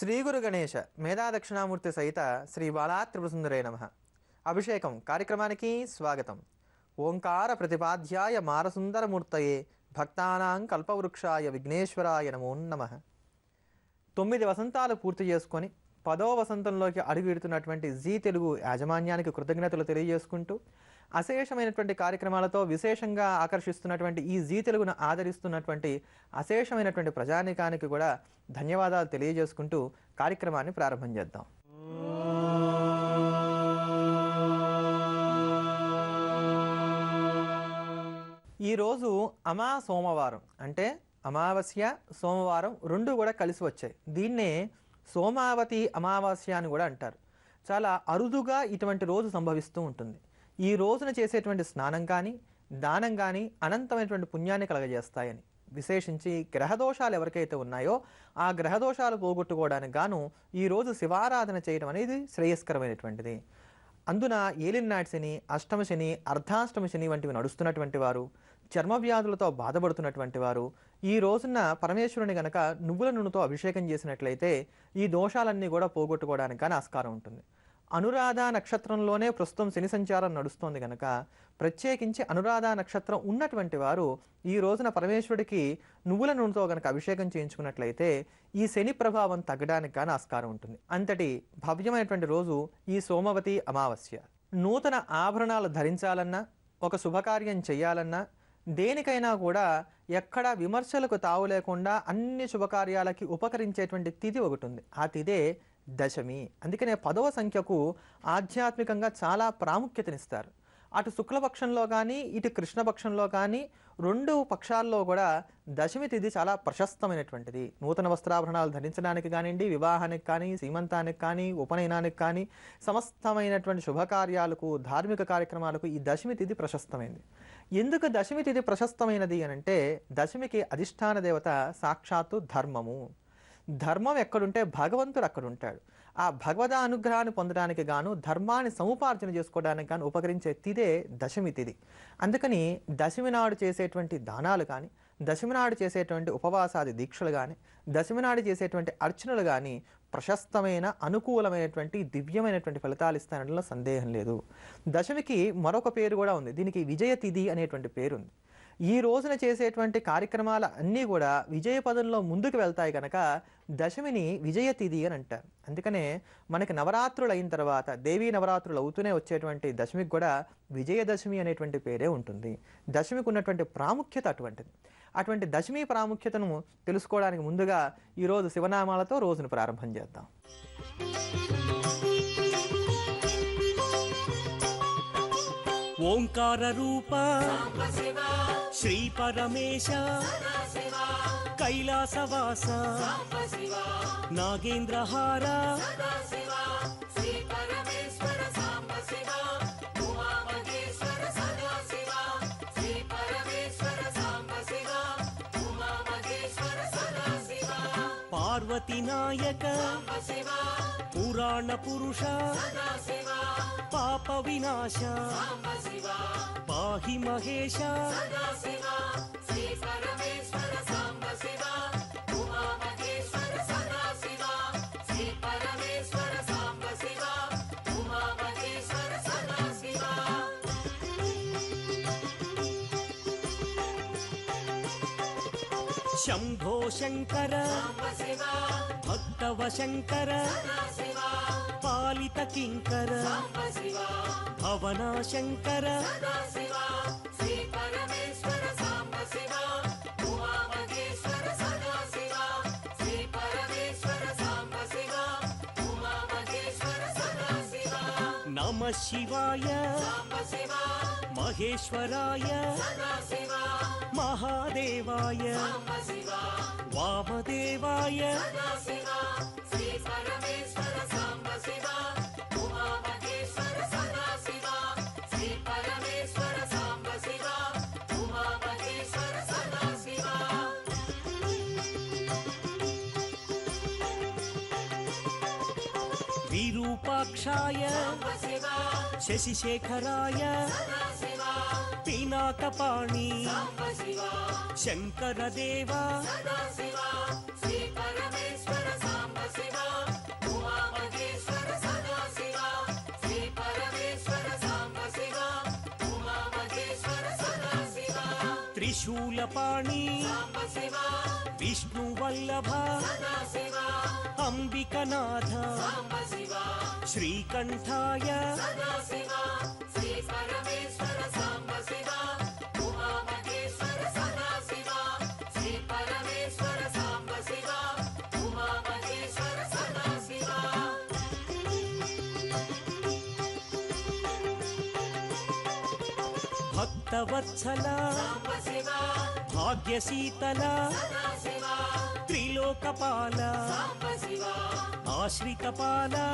శ్రీ గురు గణేశ మేధా దక్షిణామూర్తి సహిత శ్రీ బాలా త్రిపురసుందరే నమః. అభిషేకం కార్యక్రమానికి స్వాగతం. ఓంకార ప్రతిపాధ్యాయ మారసుందరమూర్తయే భక్తానాం కల్పవృక్షాయ విఘ్నేశ్వరాయ నమో నమః. 9 వసంతాలు పూర్తి చేసుకొని 10వ వసంతంలోకి అడుగుపెడుతున్నటువంటి జీ తెలుగు యాజమాన్యానికి కృతజ్ఞతలు తెలియజేసుకుంటూ అశేషమైనటువంటి కార్యక్రమాలతో విశేషంగా ఆకర్షిస్తున్నటువంటి ఈ జీ తెలుగును ఆదరిస్తున్నటువంటి అశేషమైనటువంటి ప్రజానీకానికి కూడా ధన్యవాదాలు తెలియజేసుకుంటూ కార్యక్రమాన్ని ప్రారంభం చేద్దాం. ఈరోజు సోమవారం అంటే అమావాస్య సోమవారం రెండు కూడా కలిసి వచ్చాయి. దీన్నే సోమావతి అమావాస్య అని కూడా అంటారు. చాలా అరుదుగా ఇటువంటి రోజు సంభవిస్తూ ఉంటుంది. ఈ రోజున చేసేటువంటి స్నానం కానీ దానం కానీ అనంతమైనటువంటి పుణ్యాన్ని కలగజేస్తాయని, విశేషించి గ్రహదోషాలు ఎవరికైతే ఉన్నాయో ఆ గ్రహదోషాలు పోగొట్టుకోవడానికి గాను ఈరోజు శివారాధన చేయడం అనేది శ్రేయస్కరమైనటువంటిది. అందున ఏలినాటి శని, అష్టమ శని, అర్ధాష్టమ శని వంటివి నడుస్తున్నటువంటి వారు, చర్మ వ్యాధులతో బాధపడుతున్నటువంటి వారు ఈ రోజున పరమేశ్వరుని గనక నువ్వుల నూనెతో అభిషేకం చేసినట్లయితే ఈ దోషాలన్నీ కూడా పోగొట్టుకోవడానికి కానీ ఆస్కారం ఉంటుంది. అనురాధ నక్షత్రంలోనే ప్రస్తుతం శని సంచారం నడుస్తోంది కనుక ప్రత్యేకించి అనురాధ నక్షత్రం ఉన్నటువంటి వారు ఈ రోజున పరమేశ్వరుడికి నువ్వుల నూనెతో కనుక అభిషేకం చేయించుకున్నట్లయితే ఈ శని ప్రభావం తగ్గడానికి కానీ ఆస్కారం ఉంటుంది. అంతటి భవ్యమైనటువంటి రోజు ఈ సోమవతి అమావాస్య. నూతన ఆభరణాలు ధరించాలన్నా, ఒక శుభకార్యం చేయాలన్నా, దేనికైనా కూడా ఎక్కడా విమర్శలకు తావు లేకుండా అన్ని శుభకార్యాలకి ఉపకరించేటువంటి తిథి ఒకటి ఉంది. ఆ తిథే దశమి. అందుకనే 10వ సంఖ్యకు ఆధ్యాత్మికంగా చాలా ప్రాముఖ్యతనిస్తారు. అటు శుక్లపక్షంలో కానీ ఇటు కృష్ణపక్షంలో కానీ రెండు పక్షాల్లో కూడా దశమి తిథి చాలా ప్రశస్తమైనటువంటిది. నూతన వస్త్రాభరణాలు ధరించడానికి కానివ్వండి, వివాహానికి కానీ, సీమంతానికి కానీ, ఉపనయనానికి కానీ, సమస్తమైనటువంటి శుభకార్యాలకు, ధార్మిక కార్యక్రమాలకు ఈ దశమి తిథి ప్రశస్తమైనది. ఎందుకు దశమి తిథి ప్రశస్తమైనది అనంటే దశమికి అధిష్టాన దేవత సాక్షాత్తు ధర్మము. ధర్మం ఎక్కడుంటే భగవంతుడు అక్కడ ఉంటాడు. ఆ భగవద అనుగ్రహాన్ని పొందడానికి గాను, ధర్మాన్ని సముపార్జన చేసుకోవడానికి గాను ఉపకరించే తిథే దశమి తిథి. అందుకని దశమి నాడు చేసేటువంటి దానాలు కానీ, దశమి నాడు చేసేటువంటి ఉపవాసాది దీక్షలు కానీ, దశమి నాడు చేసేటువంటి అర్చనలు కానీ ప్రశస్తమైన అనుకూలమైనటువంటి దివ్యమైనటువంటి ఫలితాలు ఇస్తానడంలో సందేహం లేదు. దశమికి మరొక పేరు కూడా ఉంది. దీనికి విజయ తిథి అనేటువంటి పేరుంది. ఈ రోజున చేసేటువంటి కార్యక్రమాల అన్నీ కూడా విజయ పదంలో ముందుకు వెళ్తాయి కనుక దశమిని విజయ తిథి అని అంటారు. అందుకనే మనకి నవరాత్రులు అయిన తర్వాత, దేవీ నవరాత్రులు అవుతూనే వచ్చేటువంటి దశమికి కూడా విజయదశమి అనేటువంటి పేరే ఉంటుంది. దశమికి ఉన్నటువంటి ప్రాముఖ్యత అటువంటిది. అటువంటి దశమి ప్రాముఖ్యతను తెలుసుకోవడానికి ముందుగా ఈరోజు శివనామాలతో రోజును ప్రారంభం చేద్దాం. ఓంకార రూప శ్రీ పరమేశ కైలాసవాస నాగేంద్రహార పార్వతీ నాయక పురాణ పురుష పాప వినాశ పాహి మహేశ శంభో శంకర భక్తవ శంకర పాలిత కింకర భవనా శంకర నమ శివాయ మహేశ్వరాయ మహాదేవాయ వామదేవాయ విరూపాక్షాయ శశిశేఖరాయ పినాకపాణి శంకరదేవా त्रिशूलपाणि विष्णुवल्लभ अंबिकनाथ श्रीकण्ठाय भक्तवत्सला भाग्यशीतला त्रिलोकपाला आश्रितपाला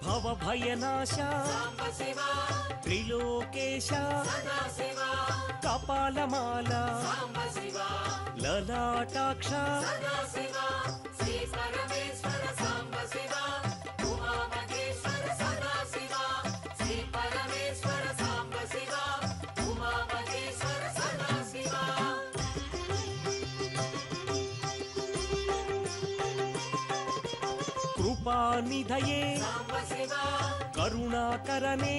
भवभयनाशा त्रिलोकेशा कपालमाला ललाटाक्ष कृपानिधये करुणाकरणे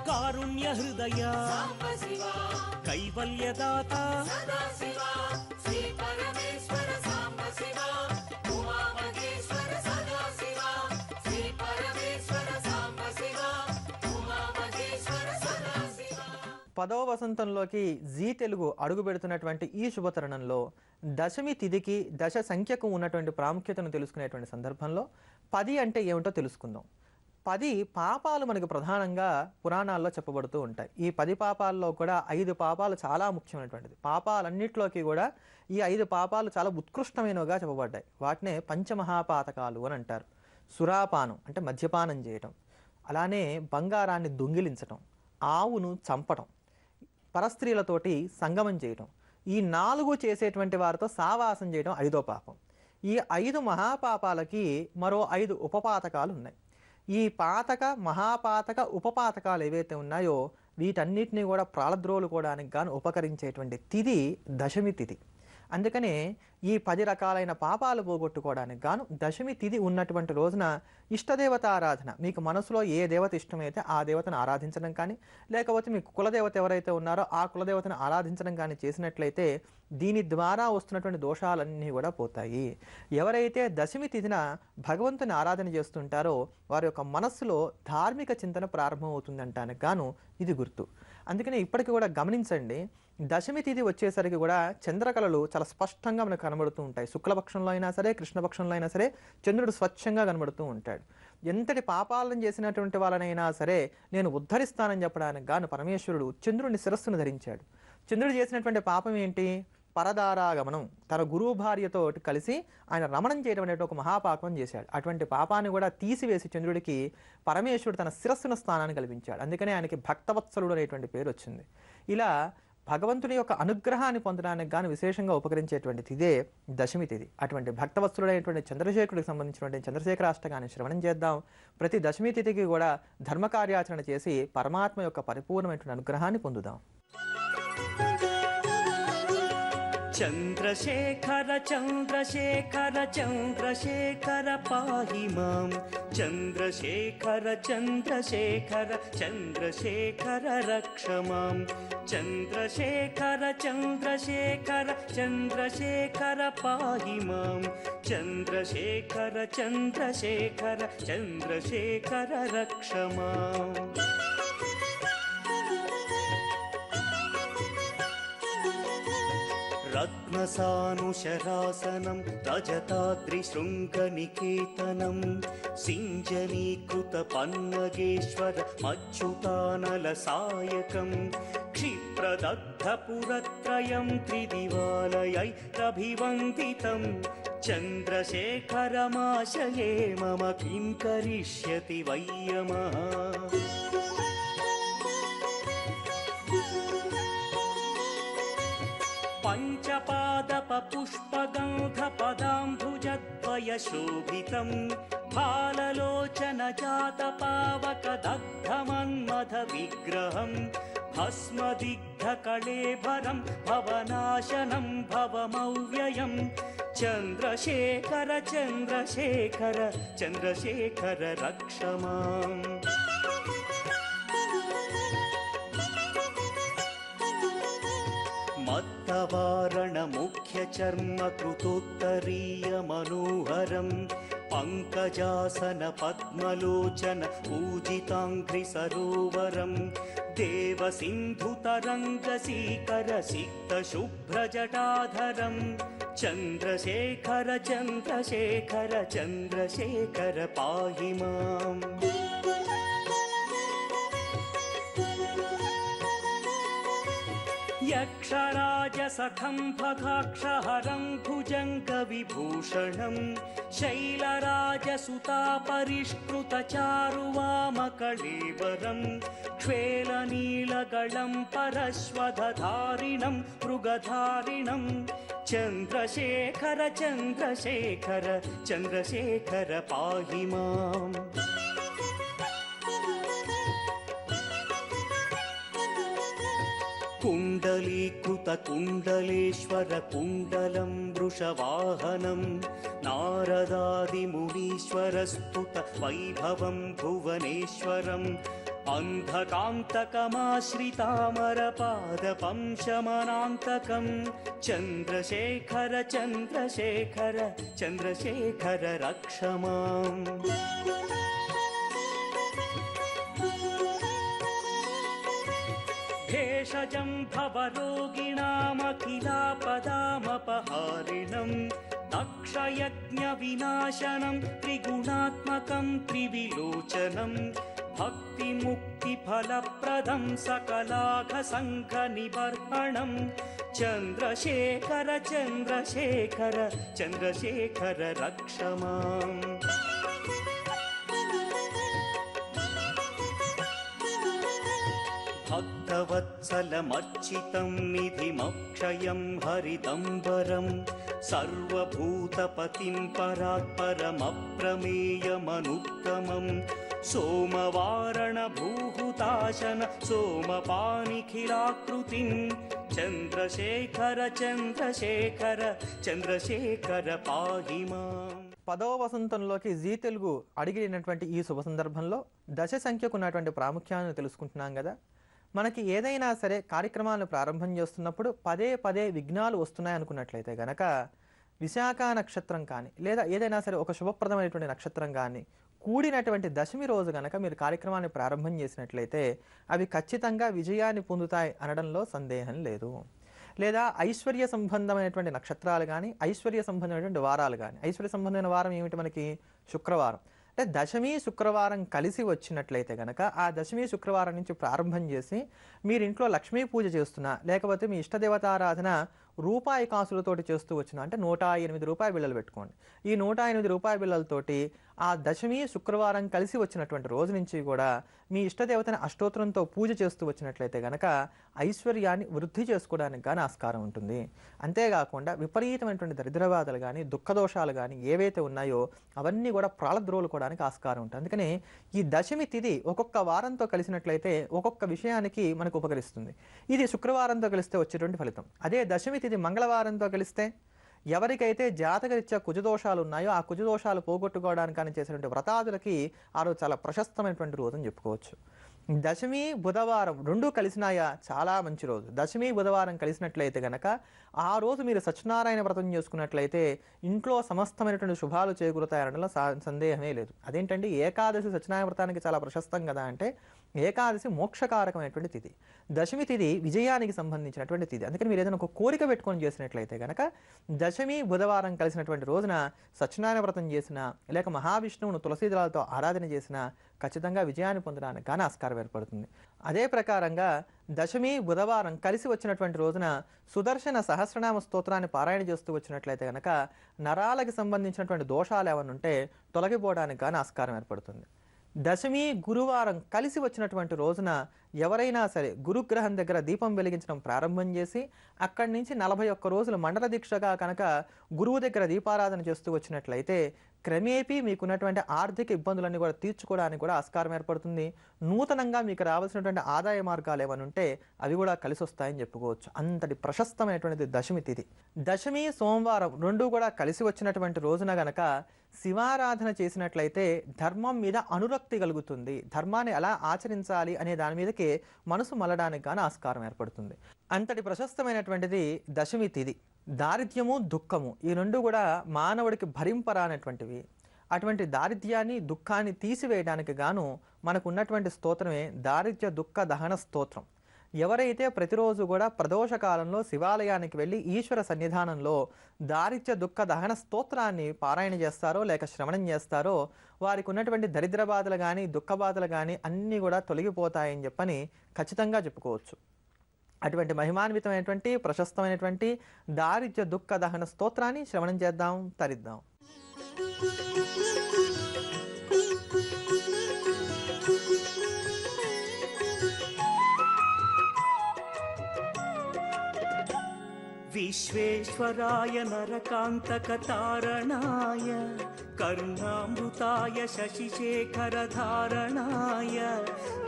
कारुण्यहृदय कैवल्यदाता పదవ వసంతంలోకి జీ తెలుగు అడుగు పెడుతున్నటువంటి ఈ శుభతరుణంలో దశమి తిథికి దశ సంఖ్యకు ఉన్నటువంటి ప్రాముఖ్యతను తెలుసుకునేటువంటి సందర్భంలో 10 అంటే ఏమిటో తెలుసుకుందాం. 10 పాపాలు మనకు ప్రధానంగా పురాణాల్లో చెప్పబడుతూ ఉంటాయి. ఈ 10 పాపాల్లో కూడా 5 పాపాలు చాలా ముఖ్యమైనటువంటిది. పాపాలన్నింటిలోకి కూడా ఈ 5 పాపాలు చాలా ఉత్కృష్టమైనవిగా చెప్పబడ్డాయి. వాటినే పంచమహాపాతకాలు అని అంటారు. సురాపానం అంటే మద్యపానం చేయటం, అలానే బంగారాన్ని దొంగిలించటం, ఆవును చంపటం, పరస్త్రీలతోటి సంగమం చేయటం, ఈ 4 చేసేటువంటి వారితో సావాసం చేయడం 5వ పాపం. ఈ 5 మహాపాపాలకి మరో 5 ఉపపాతకాలు ఉన్నాయి. ఈ పాతక మహాపాతక ఉపపాతకాలు ఏవైతే ఉన్నాయో వీటన్నిటిని కూడా ప్రాళద్రోలుకోవడానికి గాను ఉపకరించేటువంటి తిథి దశమి తిథి. అందుకనే ఈ 10 రకాలైన పాపాలు పోగొట్టుకోవడానికి గాను దశమి తిథి ఉన్నటువంటి రోజున ఇష్టదేవత ఆరాధన, మీకు మనసులో ఏ దేవత ఇష్టమైతే ఆ దేవతను ఆరాధించడం కానీ, లేకపోతే మీకు కులదేవత ఎవరైతే ఉన్నారో ఆ కులదేవతను ఆరాధించడం కానీ చేసినట్లయితే దీని ద్వారా వస్తున్నటువంటి దోషాలన్నీ కూడా పోతాయి. ఎవరైతే దశమి తిథిన భగవంతుని ఆరాధన చేస్తుంటారో వారి యొక్క మనస్సులో ధార్మిక చింతన ప్రారంభమవుతుందంటానికి గాను ఇది గుర్తు. అందుకని ఇప్పటికీ కూడా గమనించండి, దశమి తిథి వచ్చేసరికి కూడా చంద్రకళలు చాలా స్పష్టంగా మనకు కనబడుతూ ఉంటాయి. శుక్లపక్షంలో అయినా సరే కృష్ణపక్షంలో అయినా సరే చంద్రుడు స్వచ్ఛంగా కనబడుతూ ఉంటాడు. ఎంతటి పాపాలను చేసినటువంటి వాళ్ళనైనా సరే నేను ఉద్ధరిస్తానని చెప్పడానికి గాను పరమేశ్వరుడు చంద్రుడిని శిరస్సును ధరించాడు. చంద్రుడు చేసినటువంటి పాపం ఏంటి? పరదారాగమనం, తన గురువు భార్యతో కలిసి ఆయన రమణం చేయడం అనేటువంటి ఒక మహాపాపం చేశాడు. అటువంటి పాపాన్ని కూడా తీసివేసి చంద్రుడికి పరమేశ్వరుడు తన శిరస్సున స్థానాన్ని కల్పించాడు. అందుకనే ఆయనకి భక్తవత్సలుడు అనేటువంటి పేరు వచ్చింది. ఇలా భగవంతుని యొక్క అనుగ్రహాన్ని పొందడానికి గాను విశేషంగా ఉపకరించేటువంటి తిథే దశమి తిథి. అటువంటి భక్తవత్సలుడైనటువంటి చంద్రశేఖరుడికి సంబంధించినటువంటి చంద్రశేఖరాష్టకాన్ని శ్రవణం చేద్దాం. ప్రతి దశమి తిథికి కూడా ధర్మకార్యాచరణ చేసి పరమాత్మ యొక్క పరిపూర్ణమైనటువంటి అనుగ్రహాన్ని పొందుదాం. चन्द्रशेखर चन्द्रशेखर चन्द्रशेखर पाहि मां चन्द्रशेखर चन्द्रशेखर चन्द्रशेखर रक्ष मां चन्द्रशेखर चन्द्रशेखर चन्द्रशेखर पाहि मां चन्द्रशेखर चन्द्रशेखर चन्द्रशेखर रक्ष माम् रत्नसानुशरासनं रजताद्रिशृङ्गनिकेतनं सिञ्जनीकृतपन्नगेश्वर मच्युतानलसायकं क्षिप्रदग्धपुरत्रयं त्रिदिवालयैरभिवन्दितं चन्द्रशेखरमाशये मम किं करिष्यति वै यमः पञ्चपादपपुष्पगन्धपदाम्बुजद्वयशोभितं फाललोचनजातपावकदग्धमन्मथविग्रहं भस्मदिग्धकळेबरं भवनाशनं भवमव्ययं चन्द्रशेखर चन्द्रशेखर चन्द्रशेखर रक्ष माम् मत्तवारणमुख्यचर्मकृतोत्तरीयमनोहरं पङ्कजासन पद्मलोचन पूजिताङ्घ्रिसरोवरं देवसिन्धुतरङ्गसीकर सिक्तशुभ्रजटाधरं चन्द्रशेखर चन्द्रशेखर चन्द्रशेखर पाहि माम् यक्षराजसखं भगाक्षहरं भुजङ्गविभूषणं शैलराजसुतापरिष्कृतचारुवामकळेबरं क्ष्वेलनीलगलं परश्वधधारिणं मृगधारिणं चन्द्रशेखर चन्द्रशेखर चन्द्रशेखर पाहि माम् कुण्डलीकृतकुण्डलेश्वर कुण्डलं वृषवाहनं नारदादिमुनीश्वरस्तुत वैभवं भुवनेश्वरम् अन्धकान्तकमाश्रितामरपादपं शमनान्तकं चन्द्रशेखर चन्द्रशेखर चन्द्रशेखर रक्ष माम् भेषजं भवरोगिणामखिलापदामपहारिणं दक्षयज्ञविनाशनं त्रिगुणात्मकं त्रिविलोचनं भक्तिमुक्तिफलप्रदं सकलाघसङ्घनिबर्हणं चन्द्रशेखर चन्द्रशेखर चन्द्रशेखर रक्ष माम् भक्तवत्सलमर्चितं निधिमक्षयं हरिदम्बरं सर्वभूतपतिं परात्परमप्रमेयमनुत्तमं सोमवारणभूहुताशन सोमपानिखिलाकृतिं चन्द्रशेखर चन्द्रशेखर चन्द्रशेखर पाहि माम् 10వ వసంతంలోకి జీ తెలుగు అడిగినటువంటి ఈ శుభ సందర్భంలో దశ సంఖ్యకు ఉన్నటువంటి ప్రాముఖ్యాన్ని తెలుసుకుంటున్నాం కదా. మనకి ఏదైనా సరే కార్యక్రమాలను ప్రారంభం చేస్తున్నప్పుడు పదే పదే విఘ్నాలు వస్తున్నాయి అనుకున్నట్లయితే గనక విశాఖ నక్షత్రం కానీ లేదా ఏదైనా సరే ఒక శుభప్రదమైనటువంటి నక్షత్రం కానీ కూడినటువంటి దశమి రోజు గనక మీరు కార్యక్రమాన్ని ప్రారంభం చేసినట్లయితే అవి ఖచ్చితంగా విజయాన్ని పొందుతాయి అనడంలో సందేహం లేదు. లేదా ఐశ్వర్య సంబంధమైనటువంటి నక్షత్రాలు కానీ ఐశ్వర్య సంబంధమైనటువంటి వారాలు కానీ ఐశ్వర్య సంబంధమైన వారం ఏమిటి మనకి శుక్రవారం అంటే దశమి శుక్రవారం కలిసి వచ్చినట్లయితే కనుక ఆ దశమి శుక్రవారం నుంచి ప్రారంభం చేసి మీరు ఇంట్లో లక్ష్మీ పూజ చేస్తున్నా లేకపోతే మీ ఇష్టదేవతారాధన రూపాయి కాసులతోటి చేస్తూ వచ్చిన అంటే 108 రూపాయి బిళ్ళలు పెట్టుకోండి. ఈ 108 రూపాయి బిళ్ళలతోటి ఆ దశమి శుక్రవారం కలిసి వచ్చినటువంటి రోజు నుంచి కూడా మీ ఇష్టదేవతని అష్టోత్తరంతో పూజ చేస్తూ వచ్చినట్లయితే కనుక ఐశ్వర్యాన్ని వృద్ధి చేసుకోవడానికి కానీ ఆస్కారం ఉంటుంది. అంతేకాకుండా విపరీతమైనటువంటి దరిద్రబాధలు కానీ దుఃఖదోషాలు కానీ ఏవైతే ఉన్నాయో అవన్నీ కూడా ప్రాళద్రోలుకోవడానికి ఆస్కారం ఉంటుంది. అందుకని ఈ దశమి తిథి ఒక్కొక్క వారంతో కలిసినట్లయితే ఒక్కొక్క విషయానికి మనకు ఉపకరిస్తుంది. ఇది శుక్రవారంతో కలిస్తే వచ్చేటువంటి ఫలితం. అదే దశమి తిథి మంగళవారంతో కలిస్తే ఎవరికైతే జాతకరీత్యా కుజదోషాలు ఉన్నాయో ఆ కుజదోషాలు పోగొట్టుకోవడానికి కానీ చేసినటువంటి వ్రతాదులకి ఆ రోజు చాలా ప్రశస్తమైనటువంటి రోజు అని చెప్పుకోవచ్చు. దశమి బుధవారం రెండూ కలిసినాయా చాలా మంచి రోజు. దశమి బుధవారం కలిసినట్లయితే గనక ఆ రోజు మీరు సత్యనారాయణ వ్రతం చేసుకున్నట్లయితే ఇంట్లో సమస్తమైనటువంటి శుభాలు చేకూరుతాయనడంలో సందేహమే లేదు. అదేంటండి ఏకాదశి సత్యనారాయణ వ్రతానికి చాలా ప్రశస్తం కదా అంటే ఏకాదశి మోక్షకారకమైనటువంటి తిథి, దశమి తిథి విజయానికి సంబంధించినటువంటి తిథి. అందుకని మీరు ఏదైనా ఒక కోరిక పెట్టుకొని చేసినట్లయితే కనుక దశమి బుధవారం కలిసినటువంటి రోజున సత్యనారాయణ వ్రతం చేసినా లేక మహావిష్ణువును తులసీదళాలతో ఆరాధన చేసినా ఖచ్చితంగా విజయాన్ని పొందడానికి కానీ ఆస్కారం ఏర్పడుతుంది. అదే ప్రకారంగా దశమి బుధవారం కలిసి వచ్చినటువంటి రోజున సుదర్శన సహస్రనామ స్తోత్రాన్ని పారాయణ చేస్తూ వచ్చినట్లయితే కనుక నరాలకి సంబంధించినటువంటి దోషాలు ఏమైనా ఉంటే తొలగిపోవడానికి కానీ ఆస్కారం ఏర్పడుతుంది. దశమి గురువారం కలిసి వచ్చినటువంటి రోజున ఎవరైనా సరే గురుగ్రహం దగ్గర దీపం వెలిగించడం ప్రారంభం చేసి అక్కడి నుంచి 41 రోజులు మండల దీక్షగా కనుక గురువు దగ్గర దీపారాధన చేస్తూ వచ్చినట్లయితే క్రమేపీ మీకున్నటువంటి ఆర్థిక ఇబ్బందులన్నీ కూడా తీర్చుకోవడానికి కూడా ఆస్కారం ఏర్పడుతుంది. నూతనంగా మీకు రావాల్సినటువంటి ఆదాయ మార్గాలు ఏమైనా ఉంటే అవి కూడా కలిసి వస్తాయని చెప్పుకోవచ్చు. అంతటి ప్రశస్తమైనటువంటిది దశమి తిథి. దశమి సోమవారం రెండు కూడా కలిసి వచ్చినటువంటి రోజున గనక శివారాధన చేసినట్లయితే ధర్మం మీద అనురక్తి కలుగుతుంది. ధర్మాన్ని ఎలా ఆచరించాలి అనే దాని మీదకే మనసు మళ్ళడానికి కానీ ఆస్కారం ఏర్పడుతుంది. అంతటి ప్రశస్తమైనటువంటిది దశమి తిథి. దారిద్ర్యము దుఃఖము ఈ రెండు కూడా మానవుడికి భరింపరానటువంటివి. అటువంటి దారిద్ర్యాన్ని దుఃఖాన్ని తీసివేయడానికి గాను మనకు ఉన్నటువంటి స్తోత్రమే దారిద్ర్య దుఃఖ దహన స్తోత్రం. ఎవరైతే ప్రతిరోజు కూడా ప్రదోష కాలంలో శివాలయానికి వెళ్ళి ఈశ్వర సన్నిధానంలో దారిద్ర్య దుఃఖ దహన స్తోత్రాన్ని పారాయణ చేస్తారో లేక శ్రవణం చేస్తారో వారికి ఉన్నటువంటి దరిద్ర బాధలు కానీ దుఃఖ బాధలు కానీ అన్నీ కూడా తొలగిపోతాయని చెప్పని ఖచ్చితంగా చెప్పుకోవచ్చు. అటువంటి మహిమాన్వితమైనటువంటి ప్రశస్తమైనటువంటి దారిద్ర్య దుఃఖ దహన స్తోత్రాన్ని శ్రవణం చేద్దాం, తరిద్దాం. विश्वेश्वराय नरकान्तकतारणाय कर्णामृताय शशिशेखरधारणाय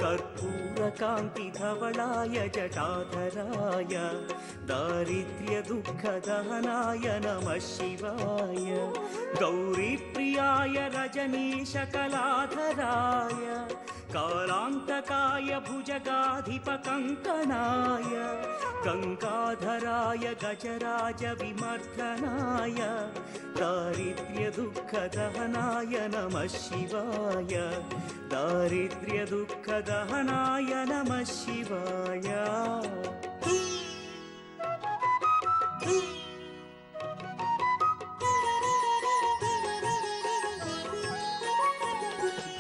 कर्पूरकान्तिधवलाय जटाधराय दारिद्र्यदुःखदहनाय नमः शिवाय गौरीप्रियाय रजनीशकलाधराय कालान्तकाय भुजगाधिपकङ्कणाय गङ्गाधराय गजराज विमर्दनाय दारिद्र्यदुःखदहनाय नमः शिवाय दारिद्र्यदुःखदहनाय नमः शिवाय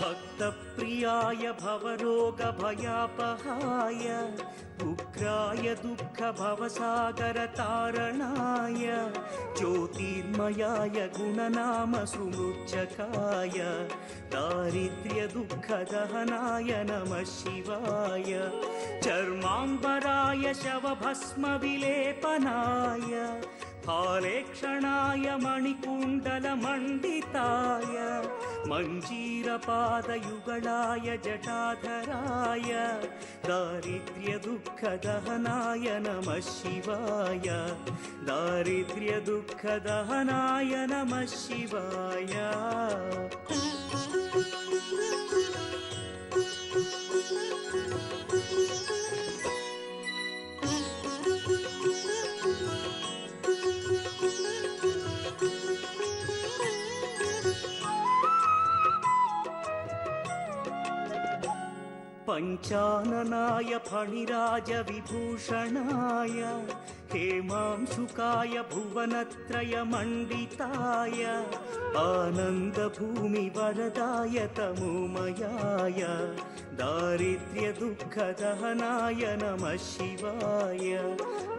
भक्तप्रियाय भवरोगभयापहाय उग्राय दुःखभवसागरतारणाय ज्योतिर्मयाय गुणनामसुमृच्छकाय दारिद्र्यदुःखदहनाय नमः शिवाय चर्माम्बराय शवभस्मविलेपनाय फालेक्षणाय मणिकुण्डलमण्डिताय मञ्जीरपादयुगलाय जटाधराय दारिद्र्यदुःखदहनाय नमः शिवाय दारिद्र्यदुःखदहनाय नमः शिवाय पञ्चाननाय फणिराजविभूषणाय हेमांशुकाय भुवनत्रयमण्डिताय आनन्दभूमिवरदाय तमोमयाय दारिद्र्यदुःखदहनाय नमः शिवाय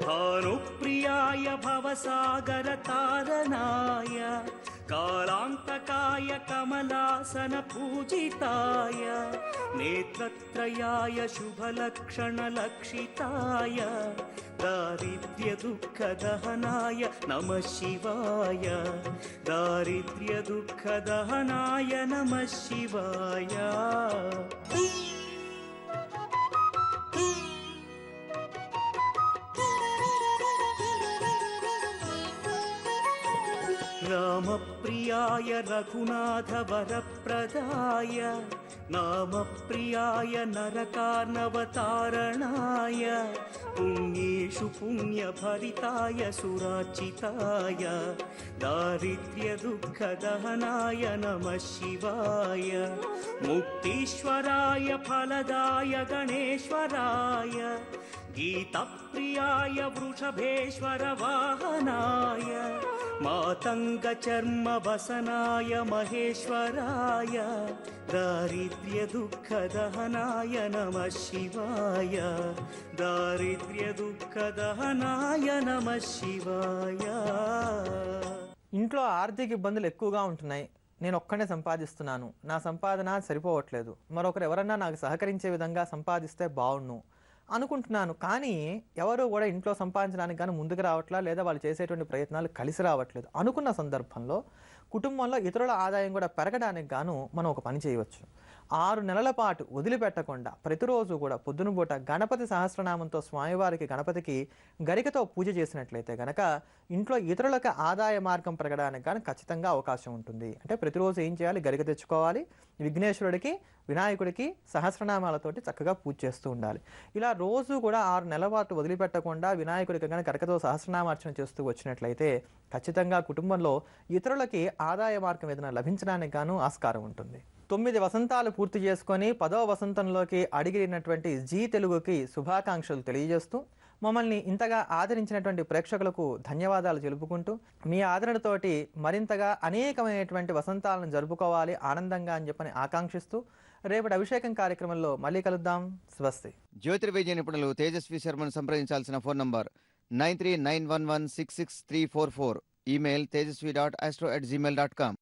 भानुप्रियाय भवसागरतारणाय कालान्तकाय कमलासनपूजिताय नेत्रत्रयाय शुभलक्षणलक्षिताय दारिद्र्यदुःखदहनाय नमः शिवाय दारिद्र्यदुःखदहनाय नमः शिवाय रामप्रियाय रघुनाथवरप्रदाय नामप्रियाय नरकार्णवतारणाय पुण्येषु पुण्यभरिताय सुरार्चिताय दारिद्र्यदुःखदहनाय नमः शिवाय मुक्तीश्वराय फलदाय गणेश्वराय गीतप्रियाय वृषभेश्वर वाहनाय मातङ्गचर्मवसनाय महेश्वराय दारिद्र्यदुःखदहनाय नमः शिवाय दारिद्र्यदुःखदहनाय नमः शिवाय ఇంట్లో ఆర్థిక ఇబ్బందులు ఎక్కువగా ఉంటున్నాయి. నేను ఒక్కనే సంపాదిస్తున్నాను, నా సంపాదన సరిపోవట్లేదు, మరొకరు ఎవరన్నా నాకు సహకరించే విధంగా సంపాదిస్తే బాగుండు అనుకుంటున్నాను. కానీ ఎవరు కూడా ఇంట్లో సంపాదించడానికి గాని ముందుకు రావట్లా, లేదా వాళ్ళు చేసేటువంటి ప్రయత్నాలు కలిసి రావట్లేదు. అనుకున్న సందర్భంలో కుటుంబంలో ఇతరుల ఆదాయం కూడా పెరగడానికి గాను మనం ఒక పని చేయవచ్చు. 6 నెలల పాటు వదిలిపెట్టకుండా ప్రతిరోజు కూడా పొద్దున పూట గణపతి సహస్రనామంతో స్వామివారికి గణపతికి గరికతో పూజ చేసినట్లయితే గనక ఇంట్లో ఇతరులకు ఆదాయ మార్గం పెరగడానికి గాను ఖచ్చితంగా అవకాశం ఉంటుంది. అంటే ప్రతిరోజు ఏం చేయాలి? గరిక తెచ్చుకోవాలి. విఘ్నేశ్వరుడికి, వినాయకుడికి సహస్రనామాలతోటి చక్కగా పూజ చేస్తూ ఉండాలి. ఇలా రోజు కూడా 6 నెలల పాటు వదిలిపెట్టకుండా వినాయకుడికి కానీ గరికతో సహస్రనామార్చన చేస్తూ వచ్చినట్లయితే ఖచ్చితంగా కుటుంబంలో ఇతరులకి ఆదాయ మార్గం ఏదైనా లభించడానికి గాను ఆస్కారం ఉంటుంది. 9 వసంతాలు పూర్తి చేసుకొని 10వ వసంతంలోకి అడిగినటువంటి జీ తెలుగుకి శుభాకాంక్షలు తెలియజేస్తూ, మమ్మల్ని ఇంతగా ఆదరించినటువంటి ప్రేక్షకులకు ధన్యవాదాలు తెలుపుకుంటూ, మీ ఆదరణతోటి మరింతగా అనేకమైనటువంటి వసంతాలను జరుపుకోవాలి ఆనందంగా అని చెప్పని ఆకాంక్షిస్తూ, రేపటి అభిషేకం కార్యక్రమంలో మళ్ళీ కలుద్దాం. స్వస్తి. జ్యోతిర్వైద్య నిపుణులు తేజస్వి శర్మను సంప్రదించాల్సిన ఫోన్ నంబర్ 9391166344. Email tejasvi.astro@gmail.com.